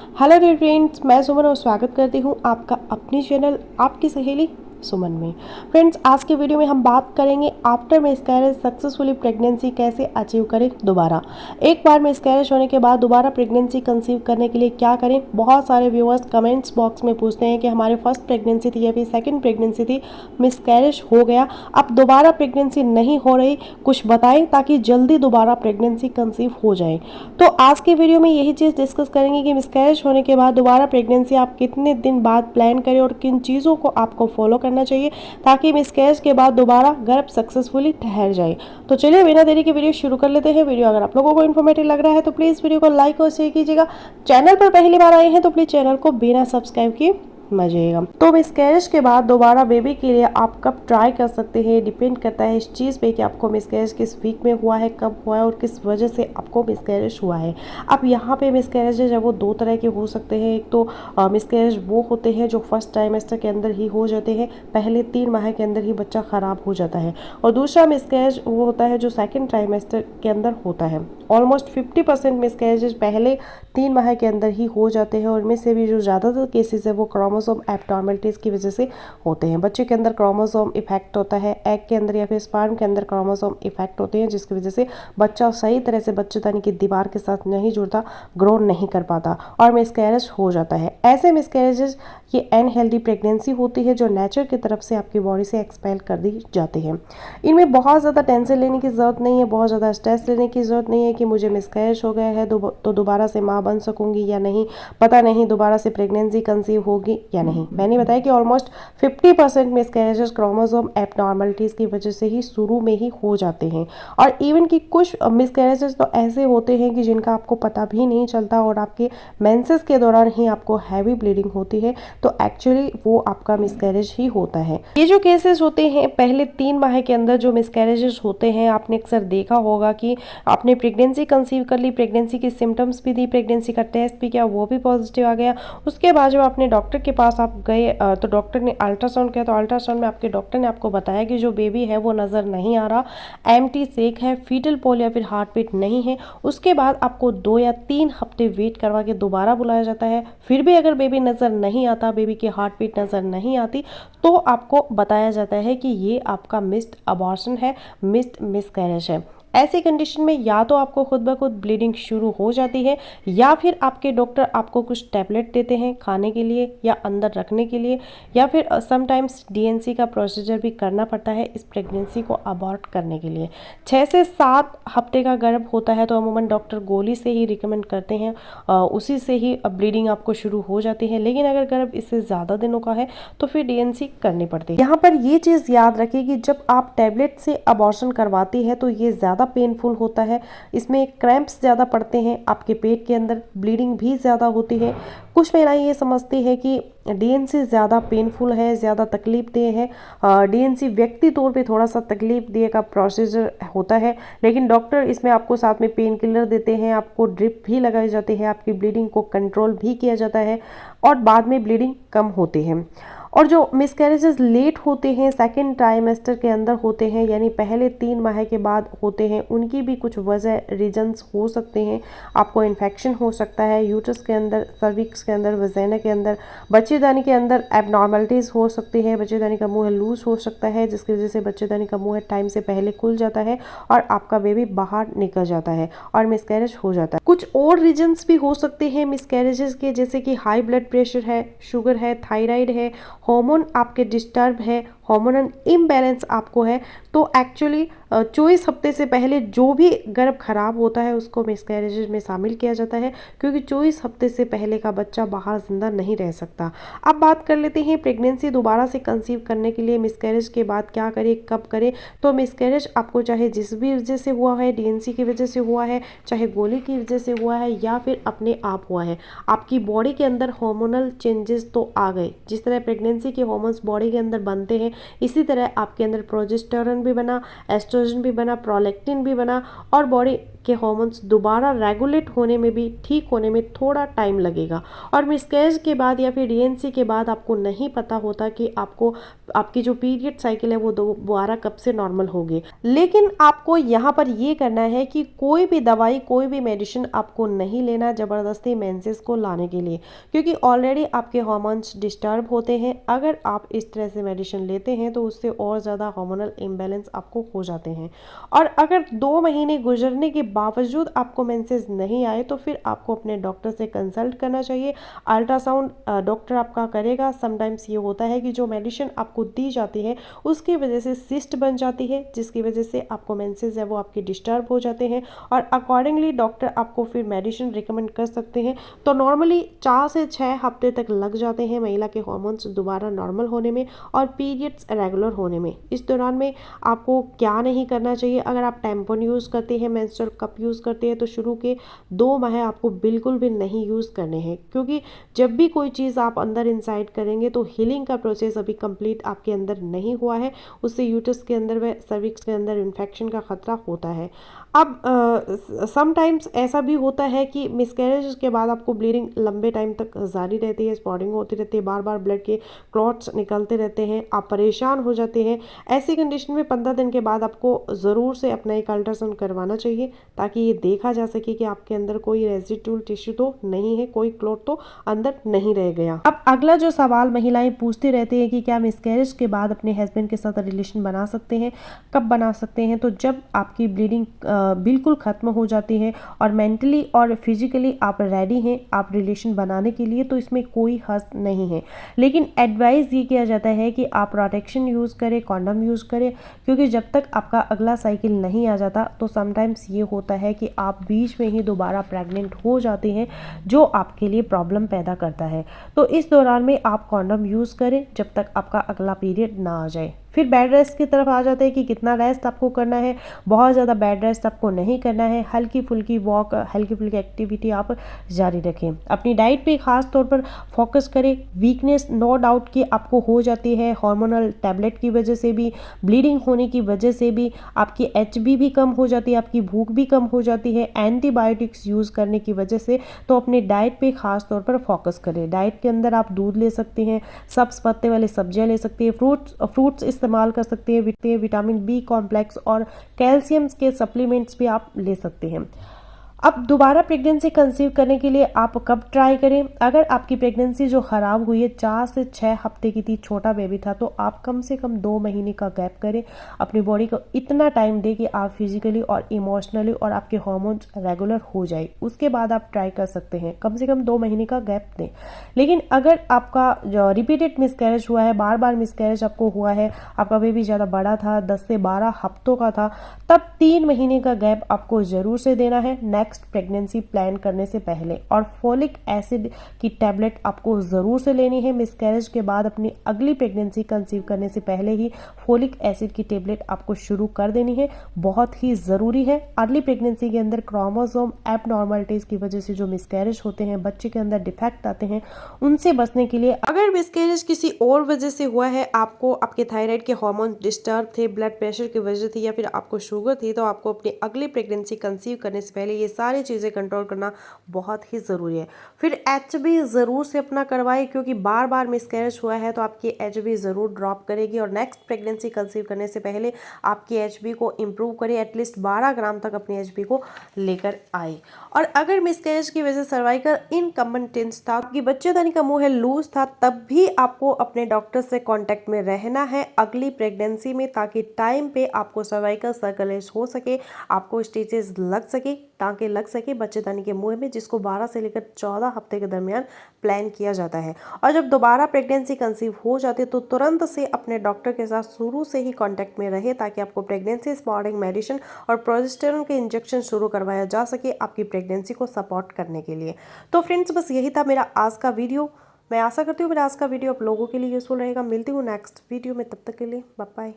Hello dear friends, मैं सुमन और स्वागत करती हूँ आपका अपनी चैनल आपकी सहेली सुमन में। फ्रेंड्स, आज के वीडियो में हम बात करेंगे आफ्टर मिसकैरेज सक्सेसफुली प्रेगनेंसी कैसे अचीव करें दोबारा। एक बार मिसकैरेज होने के बाद दोबारा प्रेगनेंसी कंसीव करने के लिए क्या करें। बहुत सारे व्यूअर्स कमेंट्स बॉक्स में पूछते हैं कि हमारे फर्स्ट प्रेगनेंसी थी या फिर सेकेंड प्रेगनेंसी थी, मिसकैरेज हो गया, अब दोबारा प्रेगनेंसी नहीं हो रही, कुछ बताएं ताकि जल्दी दोबारा प्रेगनेंसी कंसीव हो जाए। तो आज के वीडियो में यही चीज़ डिस्कस करेंगे कि मिसकैरेज होने के बाद दोबारा प्रेगनेंसी आप कितने दिन बाद प्लान करें और किन चीज़ों को आपको फॉलो करना चाहिए ताकि मिसकैरेज के बाद दोबारा गर्भ सक्सेसफुली ठहर जाए। तो चलिए बिना देरी के वीडियो शुरू कर लेते हैं। वीडियो अगर आप लोगों को इन्फॉर्मेटिव लग रहा है तो प्लीज़ वीडियो को लाइक और शेयर कीजिएगा। चैनल पर पहली बार आए हैं तो प्लीज़ चैनल को बिना सब्सक्राइब किए मजेगा। तो मिसकैरेज के बाद दोबारा बेबी के लिए आप कब ट्राई कर सकते हैं, डिपेंड करता है इस चीज़ पे कि आपको मिसकैरेज किस वीक में हुआ है, कब हुआ है और किस वजह से आपको मिसकैरेज हुआ है। अब यहाँ पे मिसकैरेज है वो दो तरह के हो सकते हैं। एक तो मिसकैरेज वो होते हैं जो फर्स्ट ट्राइमेस्टर के अंदर ही हो जाते हैं, पहले 3 माह के अंदर ही बच्चा ख़राब हो जाता है। और दूसरा मिसकैरेज वो होता है जो सेकेंड ट्राइमेस्टर के अंदर होता है। ऑलमोस्ट 50% मिसकैरेजेस पहले 3 माह के अंदर ही हो जाते हैं और इनमें से भी जो ज़्यादातर केसेस है वो क्रोमोसोम एब्नॉर्मलिटीज़ की वजह से होते हैं। बच्चे के अंदर क्रोमोसोम इफेक्ट होता है, एग के अंदर या फिर स्पर्म के अंदर क्रोमोसोम इफेक्ट होते हैं, जिसकी वजह से बच्चा सही तरह से बच्चेदानी की दीवार के साथ नहीं जुड़ता, ग्रो नहीं कर पाता और मिसकैरेज हो जाता है। ऐसे मिसकैरेजेस ये अनहेल्दी प्रेगनेंसी होती है जो नेचर की तरफ से आपकी बॉडी से एक्सपेल कर दी जाती है। इनमें बहुत ज़्यादा टेंशन लेने की ज़रूरत नहीं है, बहुत ज़्यादा स्ट्रेस लेने की ज़रूरत नहीं है कि मुझे मिसकैरेज हो गया है तो दोबारा से माँ बन सकूंगी या नहीं, पता नहीं दोबारा से प्रेगनेंसी कंसीव होगी या नहीं। मैंने बताया कि ऑलमोस्ट 50% मिसकैरेजेस क्रोमोसोम एब्नॉर्मलिटीज़ की वजह से ही शुरू में ही हो जाते हैं। और इवन कि कुछ मिसकैरेजेस तो ऐसे होते हैं कि जिनका आपको पता भी नहीं चलता और आपके मेंसेस के दौरान ही आपको हैवी ब्लीडिंग होती है, तो एक्चुअली वो आपका मिसकैरेज ही होता है। ये जो केसेस होते हैं पहले 3 माह के अंदर जो मिसकैरेजेस होते हैं, आपने अक्सर देखा होगा कि आपने प्रेगनेंसी कंसीव कर ली, प्रेगनेंसी की सिम्टम्स भी दी, प्रेगनेंसी का टेस्ट भी किया, वो भी पॉजिटिव आ गया। उसके बाद जब आपने डॉक्टर के पास आप गए तो डॉक्टर ने अल्ट्रासाउंड किया, तो अल्ट्रासाउंड में आपके डॉक्टर ने आपको बताया कि जो बेबी है वो नज़र नहीं आ रहा, एम्प्टी सेक है, फीटल पोल या फिर हार्ट बीट नहीं है। उसके बाद आपको 2 या 3 हफ्ते वेट करवा के दोबारा बुलाया जाता है। फिर भी अगर बेबी नज़र नहीं आता, बेबी की हार्ट बीट नज़र नहीं आती, तो आपको बताया जाता है कि ये आपका मिस्ड अबॉर्शन है, मिस्ड मिसकैरेज है। ऐसी कंडीशन में या तो आपको खुद ब खुद ब्लीडिंग शुरू हो जाती है या फिर आपके डॉक्टर आपको कुछ टैबलेट देते हैं खाने के लिए या अंदर रखने के लिए, या फिर समटाइम्स डीएनसी का प्रोसीजर भी करना पड़ता है इस प्रेगनेंसी को अबॉर्ट करने के लिए। 6 से 7 हफ्ते का गर्भ होता है तो अमूमन डॉक्टर गोली से ही रिकमेंड करते हैं, उसी से ही ब्लीडिंग आपको शुरू हो जाती है। लेकिन अगर गर्भ इससे ज़्यादा दिनों का है तो फिर डीएनसी करनी पड़ती है। यहाँ पर ये चीज़ याद रखिए कि जब आप टैबलेट से अबॉर्शन करवाती है तो ये ज़्यादा पेनफुल होता है, इसमें क्रैम्प्स ज़्यादा पड़ते हैं, आपके पेट के अंदर ब्लीडिंग भी ज़्यादा होती है। कुछ महिलाएं ये समझती है कि डीएनसी ज़्यादा पेनफुल है, ज़्यादा तकलीफ देह है। डीएनसी व्यक्ति तौर पे थोड़ा सा तकलीफ देह का प्रोसीजर होता है, लेकिन डॉक्टर इसमें आपको साथ में पेन किलर देते हैं, आपको ड्रिप भी लगाई जाती है, आपकी ब्लीडिंग को कंट्रोल भी किया जाता है और बाद में ब्लीडिंग कम होती है। और जो मिसकैरेजेस लेट होते हैं, सेकेंड ट्राइमेस्टर के अंदर होते हैं, यानी पहले 3 माह के बाद होते हैं, उनकी भी कुछ वजह रीजंस हो सकते हैं। आपको इन्फेक्शन हो सकता है यूट्रस के अंदर, सर्विक्स के अंदर, वजाइना के अंदर, बच्चेदानी के अंदर एबनॉर्मलिटीज़ हो सकती है, बच्चेदानी का मुंह लूज हो सकता है जिसकी वजह से बच्चेदानी का मुंह टाइम से पहले खुल जाता है और आपका बेबी बाहर निकल जाता है और मिसकैरेज हो जाता है। कुछ और रीजंस भी हो सकते हैं मिसकैरेजेस के, जैसे कि हाई ब्लड प्रेशर है, शुगर है, थायराइड है, हार्मोन आपके डिस्टर्ब है, हार्मोनल इम्बैलेंस आपको है। तो एक्चुअली 24 हफ्ते से पहले जो भी गर्भ खराब होता है उसको मिसकैरेजेस में शामिल किया जाता है, क्योंकि 24 हफ्ते से पहले का बच्चा बाहर जिंदा नहीं रह सकता। अब बात कर लेते हैं प्रेगनेंसी दोबारा से कंसीव करने के लिए मिसकैरेज के बाद क्या करें, कब करें। तो मिसकैरेज आपको चाहे जिस भी वजह से हुआ है, डीएनसी की वजह से हुआ है, चाहे गोली की वजह से हुआ है या फिर अपने आप हुआ है, आपकी बॉडी के अंदर हार्मोनल चेंजेस तो आ गए। जिस तरह प्रेगनेंसी के हार्मोन्स बॉडी के अंदर बनते हैं, इसी तरह आपके अंदर प्रोजेस्टेरोन भी बना, एस्ट्रोजन भी बना, प्रोलैक्टिन भी बना और बॉडी के हार्मोन्स दोबारा रेगुलेट होने में भी, ठीक होने में थोड़ा टाइम लगेगा। और मिसकैरेज के बाद या फिर डीएनसी के बाद आपको नहीं पता होता कि आपको आपकी जो पीरियड साइकिल है वो दोबारा कब से नॉर्मल होगी। लेकिन आपको यहाँ पर ये करना है कि कोई भी दवाई, कोई भी मेडिसिन आपको नहीं लेना ज़बरदस्ती मेंसेस को लाने के लिए, क्योंकि ऑलरेडी आपके हार्मोन्स डिस्टर्ब होते हैं। अगर आप इस तरह से मेडिसिन लेते हैं तो उससे और ज़्यादा हार्मोनल इम्बैलेंस आपको हो जाते हैं। और अगर 2 महीने गुजरने के बावजूद आपको मेंसेस नहीं आए तो फिर आपको अपने डॉक्टर से कंसल्ट करना चाहिए। अल्ट्रासाउंड डॉक्टर आपका करेगा। समटाइम्स ये होता है कि जो मेडिसिन आपको दी जाती है उसकी वजह से सिस्ट बन जाती है, जिसकी वजह से आपको मेंसेस है वो आपके डिस्टर्ब हो जाते हैं और अकॉर्डिंगली डॉक्टर आपको फिर मेडिसिन रिकमेंड कर सकते हैं। तो नॉर्मली 4 से 6 हफ्ते तक लग जाते हैं महिला के हार्मोन्स दोबारा नॉर्मल होने में और पीरियड्स रेगुलर होने में। इस दौरान में आपको क्या नहीं करना चाहिए? अगर आप टैम्पन यूज़ करते हैं, मेंस्ट्रुअल कप यूज़ करते हैं तो शुरू के 2 माह आपको बिल्कुल भी नहीं यूज़ करने हैं, क्योंकि जब भी कोई चीज़ आप अंदर इनसाइड करेंगे तो हीलिंग का प्रोसेस अभी कंप्लीट आपके अंदर नहीं हुआ है, उससे यूट्रस के अंदर व सर्विक्स के अंदर इन्फेक्शन का खतरा होता है। अब समटाइम्स ऐसा भी होता है कि मिसकैरेज के बाद आपको ब्लीडिंग लंबे टाइम तक जारी रहती है, स्पॉटिंग होती रहती है, बार बार ब्लड के क्लॉट्स निकलते रहते हैं, आप परेशान हो जाते हैं। ऐसी कंडीशन में 15 दिन के बाद आपको ज़रूर से अपना एक अल्ट्रासाउंड करवाना चाहिए, ताकि ये देखा जा सके कि आपके अंदर कोई रेजिडुअल टिश्यू तो नहीं है, कोई क्लॉट तो अंदर नहीं रह गया। अब अगला जो सवाल महिलाएं पूछती रहती है कि क्या मिसकैरेज के बाद अपने हस्बैंड के साथ रिलेशन बना सकते हैं? कब बना सकते हैं? तो जब आपकी ब्लीडिंग बिल्कुल ख़त्म हो जाती है और मेंटली और फिजिकली आप रेडी हैं आप रिलेशन बनाने के लिए, तो इसमें कोई हर्ज नहीं है। लेकिन एडवाइस ये किया जाता है कि आप प्रोटेक्शन यूज़ करें, कॉन्डम यूज़ करें, क्योंकि जब तक आपका अगला साइकिल नहीं आ जाता तो समटाइम्स ये होता है कि आप बीच में ही दोबारा प्रेग्नेंट हो जाते हैं, जो आपके लिए प्रॉब्लम पैदा करता है। तो इस दौरान में आप कॉन्डम यूज़ करें जब तक आपका अगला पीरियड ना आ जाए। फिर बेड रेस्ट की तरफ आ जाते हैं कि कितना रेस्ट आपको करना है। बहुत ज़्यादा बेड रेस्ट आपको नहीं करना है, हल्की फुल्की वॉक, हल्की फुल्की एक्टिविटी आप जारी रखें। अपनी डाइट पे खास तौर पर फोकस करें। वीकनेस नो डाउट कि आपको हो जाती है हार्मोनल टैबलेट की वजह से भी, ब्लीडिंग होने की वजह से भी, आपकी HB भी कम हो जाती है, आपकी भूख भी कम हो जाती है एंटीबायोटिक्स यूज़ करने की वजह से। तो अपने डाइट पे खास तौर पर फोकस करें। डाइट के अंदर आप दूध ले सकते हैं, सब्ज पत्ते वाले सब्जियां ले सकते हैं, फ्रूट्स इस्तेमाल कर सकते हैं, विटामिन B कॉम्प्लेक्स और कैल्शियम के सप्लीमेंट्स भी आप ले सकते हैं। अब दोबारा प्रेगनेंसी कंसीव करने के लिए आप कब ट्राई करें? अगर आपकी प्रेगनेंसी जो ख़राब हुई है 4 से 6 हफ्ते की थी, छोटा बेबी था, तो आप कम से कम 2 महीने का गैप करें। अपनी बॉडी को इतना टाइम दें कि आप फिजिकली और इमोशनली और आपके हार्मोन्स रेगुलर हो जाए, उसके बाद आप ट्राई कर सकते हैं। कम से कम 2 महीने का गैप दें। लेकिन अगर आपका जो रिपीटेड मिसकैरेज हुआ है, बार बार मिसकैरेज आपको हुआ है, आपका बेबी ज़्यादा बड़ा था, 10 से 12 हफ्तों का था, तब 3 महीने का गैप आपको ज़रूर से देना है नेक्स्ट प्रेगनेंसी प्लान करने से पहले। और फोलिक एसिड की टैबलेट आपको ज़रूर से लेनी है। मिसकैरेज के बाद अपनी अगली प्रेगनेंसी कंसीव करने से पहले ही फोलिक एसिड की टैबलेट आपको शुरू कर देनी है, बहुत ही ज़रूरी है। अर्ली प्रेगनेंसी के अंदर क्रोमोसोम एबनॉर्मलिटीज़ की वजह से जो मिसकैरेज होते हैं, बच्चे के अंदर डिफेक्ट आते हैं, उनसे बचने के लिए अगर मिसकैरेज किसी और वजह से हुआ है, आपको आपके थायराइड के हार्मोन डिस्टर्ब थे, ब्लड प्रेशर की वजह थी या फिर आपको शुगर थी, तो आपको अपनी अगली प्रेगनेंसी कंसीव करने से पहले ये सारी चीज़ें कंट्रोल करना बहुत ही ज़रूरी है। फिर HB ज़रूर से अपना करवाए, क्योंकि बार बार मिसकैरेज हुआ है तो आपकी HB ज़रूर ड्रॉप करेगी। और नेक्स्ट प्रेगनेंसी कंसीव करने से पहले आपकी HB को इम्प्रूव करें, एटलीस्ट 12 ग्राम तक अपनी HB को लेकर आए। और अगर मिसकैरेज की वजह से सर्वाइकल इनकम्पेटेंस था, आपकी बच्चेदानी का मुंह है लूज था, तब भी आपको अपने डॉक्टर से कांटेक्ट में रहना है अगली प्रेगनेंसी में, ताकि टाइम पे आपको सर्वाइकल सर्कुलेशन हो सके, आपको स्टिचेस लग सके, टाँके लग सके बच्चेदानी के मुंह में, जिसको 12 से लेकर 14 हफ्ते के दरमियान प्लान किया जाता है। और जब दोबारा प्रेगनेंसी कंसीव हो जाती है तो तुरंत से अपने डॉक्टर के साथ शुरू से ही कांटेक्ट में रहे, ताकि आपको प्रेगनेंसी स्पॉटिंग मेडिसिन और प्रोजेस्टेरोन के इंजेक्शन शुरू करवाया जा सके आपकी प्रेगनेंसी को सपोर्ट करने के लिए। तो फ्रेंड्स, बस यही था मेरा आज का वीडियो। मैं आशा करती हूँ मेरा आज का वीडियो आप लोगों के लिए यूजफुल रहेगा। मिलती हूँ नेक्स्ट वीडियो में, तब तक के लिए बाय बाय।